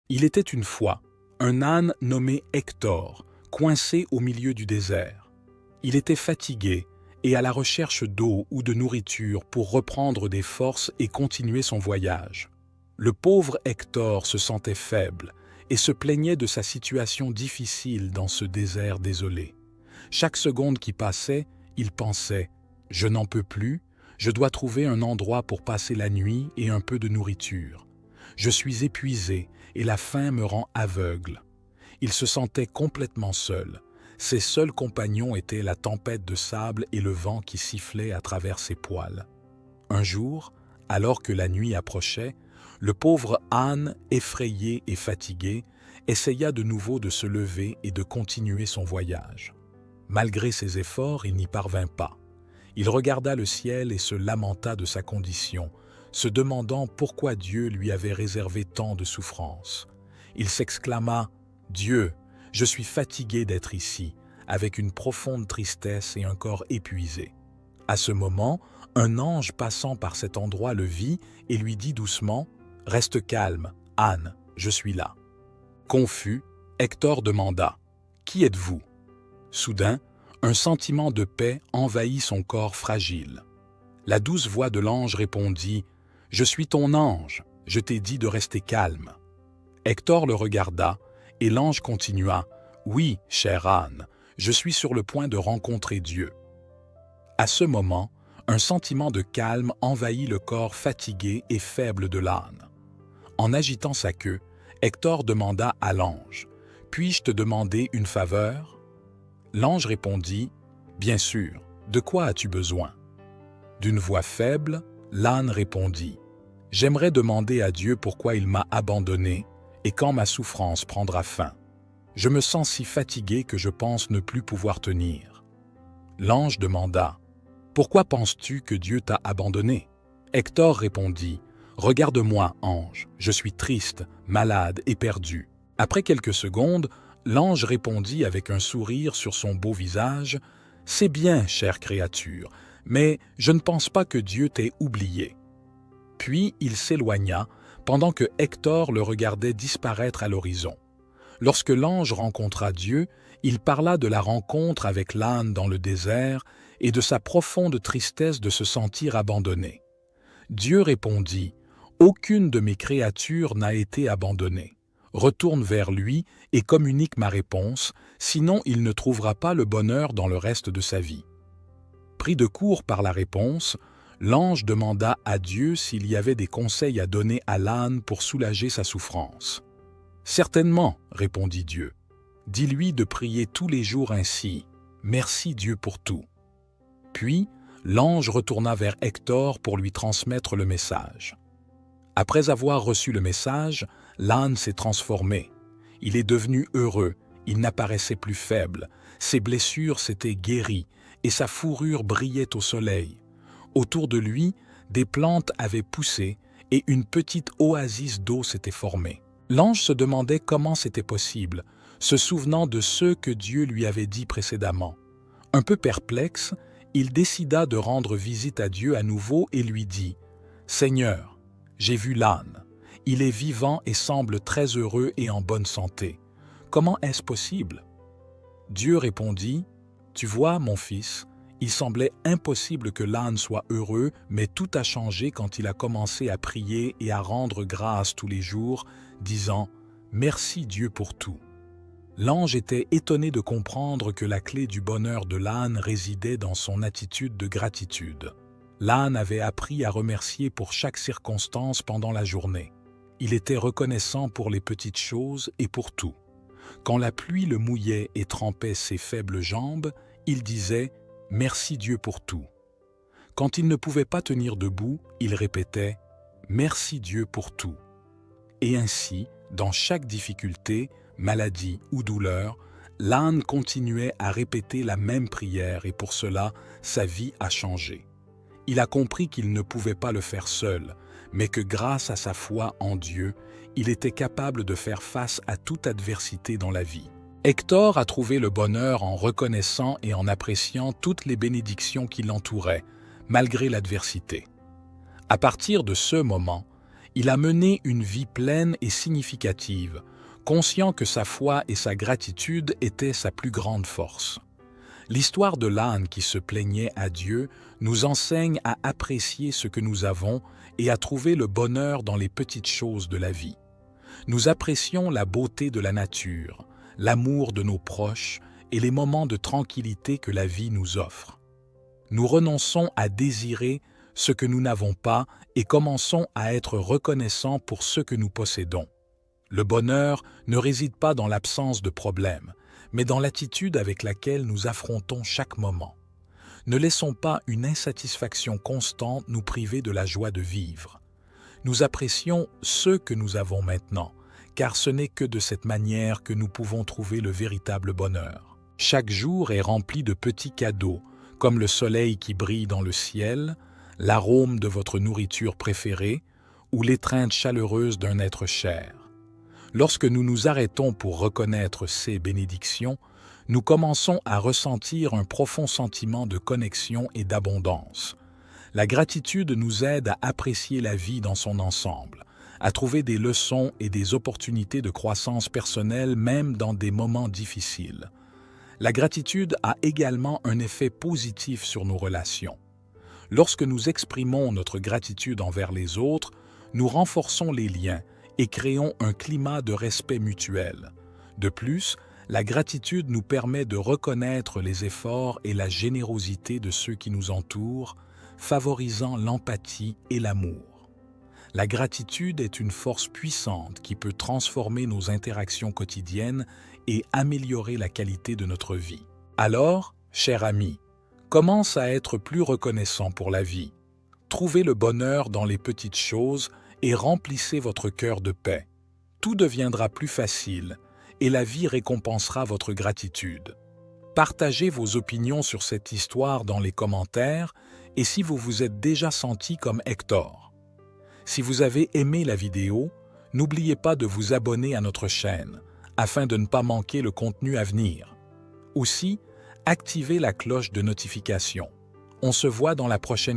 Il était une fois un âne nommé Hector, coincé au milieu du désert. Il était fatigué et à la recherche d'eau ou de nourriture pour reprendre des forces et continuer son voyage. Le pauvre Hector se sentait faible et se plaignait de sa situation difficile dans ce désert désolé. Chaque seconde qui passait, il pensait « Je n'en peux plus, je dois trouver un endroit pour passer la nuit et un peu de nourriture. Je suis épuisé et la faim me rend aveugle. » Il se sentait complètement seul. Ses seuls compagnons étaient la tempête de sable et le vent qui sifflait à travers ses poils. Un jour, alors que la nuit approchait, le pauvre âne, effrayé et fatigué, essaya de nouveau de se lever et de continuer son voyage. Malgré ses efforts, il n'y parvint pas. Il regarda le ciel et se lamenta de sa condition, se demandant pourquoi Dieu lui avait réservé tant de souffrances. Il s'exclama « Dieu, je suis fatigué d'être ici, avec une profonde tristesse et un corps épuisé. » À ce moment, un ange passant par cet endroit le vit et lui dit doucement « Reste calme, âne, je suis là. » Confus, Hector demanda « Qui êtes-vous » Soudain, un sentiment de paix envahit son corps fragile. La douce voix de l'ange répondit « Je suis ton ange, je t'ai dit de rester calme. » Hector le regarda et l'ange continua « Oui, cher âne, je suis sur le point de rencontrer Dieu. » À ce moment, un sentiment de calme envahit le corps fatigué et faible de l'âne. En agitant sa queue, Hector demanda à l'ange « Puis-je te demander une faveur ?» L'ange répondit « Bien sûr, de quoi as-tu besoin ?» D'une voix faible, l'âne répondit « J'aimerais demander à Dieu pourquoi il m'a abandonné et quand ma souffrance prendra fin. Je me sens si fatigué que je pense ne plus pouvoir tenir. » L'ange demanda « Pourquoi penses-tu que Dieu t'a abandonné ?» Hector répondit « Regarde-moi, ange, je suis triste, malade et perdu. » Après quelques secondes, l'ange répondit avec un sourire sur son beau visage « C'est bien, chère créature, mais je ne pense pas que Dieu t'ait oublié. » Puis il s'éloigna, pendant que Hector le regardait disparaître à l'horizon. Lorsque l'ange rencontra Dieu, il parla de la rencontre avec l'âne dans le désert et de sa profonde tristesse de se sentir abandonné. Dieu répondit « Aucune de mes créatures n'a été abandonnée. Retourne vers lui et communique ma réponse, sinon il ne trouvera pas le bonheur dans le reste de sa vie. » Pris de court par la réponse, l'ange demanda à Dieu s'il y avait des conseils à donner à l'âne pour soulager sa souffrance. « Certainement, répondit Dieu. Dis-lui de prier tous les jours ainsi. Merci Dieu pour tout. » Puis, l'ange retourna vers Hector pour lui transmettre le message. Après avoir reçu le message, l'âne s'est transformé. Il est devenu heureux, il n'apparaissait plus faible, ses blessures s'étaient guéries et sa fourrure brillait au soleil. Autour de lui, des plantes avaient poussé et une petite oasis d'eau s'était formée. L'ange se demandait comment c'était possible, se souvenant de ce que Dieu lui avait dit précédemment. Un peu perplexe, il décida de rendre visite à Dieu à nouveau et lui dit « Seigneur, j'ai vu l'âne. Il est vivant et semble très heureux et en bonne santé. Comment est-ce possible ?» Dieu répondit « Tu vois, mon fils, il semblait impossible que l'âne soit heureux, mais tout a changé quand il a commencé à prier et à rendre grâce tous les jours, disant « Merci Dieu pour tout. » L'ange était étonné de comprendre que la clé du bonheur de l'âne résidait dans son attitude de gratitude. L'âne avait appris à remercier pour chaque circonstance pendant la journée. Il était reconnaissant pour les petites choses et pour tout. Quand la pluie le mouillait et trempait ses faibles jambes, il disait « Merci Dieu pour tout ». Quand il ne pouvait pas tenir debout, il répétait « Merci Dieu pour tout ». Et ainsi, dans chaque difficulté, maladie ou douleur, l'âne continuait à répéter la même prière et pour cela, sa vie a changé. Il a compris qu'il ne pouvait pas le faire seul, mais que grâce à sa foi en Dieu, il était capable de faire face à toute adversité dans la vie. Hector a trouvé le bonheur en reconnaissant et en appréciant toutes les bénédictions qui l'entouraient, malgré l'adversité. À partir de ce moment, Il a mené une vie pleine et significative, conscient que sa foi et sa gratitude étaient sa plus grande force. L'histoire de l'âne qui se plaignait à Dieu nous enseigne à apprécier ce que nous avons et à trouver le bonheur dans les petites choses de la vie. Nous apprécions la beauté de la nature, l'amour de nos proches et les moments de tranquillité que la vie nous offre. Nous renonçons à désirer ce que nous n'avons pas et commençons à être reconnaissants pour ce que nous possédons. Le bonheur ne réside pas dans l'absence de problèmes, mais dans l'attitude avec laquelle nous affrontons chaque moment. Ne laissons pas une insatisfaction constante nous priver de la joie de vivre. Nous apprécions ce que nous avons maintenant, car ce n'est que de cette manière que nous pouvons trouver le véritable bonheur. Chaque jour est rempli de petits cadeaux, comme le soleil qui brille dans le ciel, l'arôme de votre nourriture préférée ou l'étreinte chaleureuse d'un être cher. Lorsque nous nous arrêtons pour reconnaître ces bénédictions, nous commençons à ressentir un profond sentiment de connexion et d'abondance. La gratitude nous aide à apprécier la vie dans son ensemble, à trouver des leçons et des opportunités de croissance personnelle même dans des moments difficiles. La gratitude a également un effet positif sur nos relations. Lorsque nous exprimons notre gratitude envers les autres, nous renforçons les liens et créons un climat de respect mutuel. De plus, la gratitude nous permet de reconnaître les efforts et la générosité de ceux qui nous entourent, favorisant l'empathie et l'amour. La gratitude est une force puissante qui peut transformer nos interactions quotidiennes et améliorer la qualité de notre vie. Alors, cher ami, commence à être plus reconnaissant pour la vie. Trouvez le bonheur dans les petites choses et remplissez votre cœur de paix. Tout deviendra plus facile et la vie récompensera votre gratitude. Partagez vos opinions sur cette histoire dans les commentaires et si vous vous êtes déjà senti comme Hector. Si vous avez aimé la vidéo, n'oubliez pas de vous abonner à notre chaîne afin de ne pas manquer le contenu à venir. Aussi, activez la cloche de notification. On se voit dans la prochaine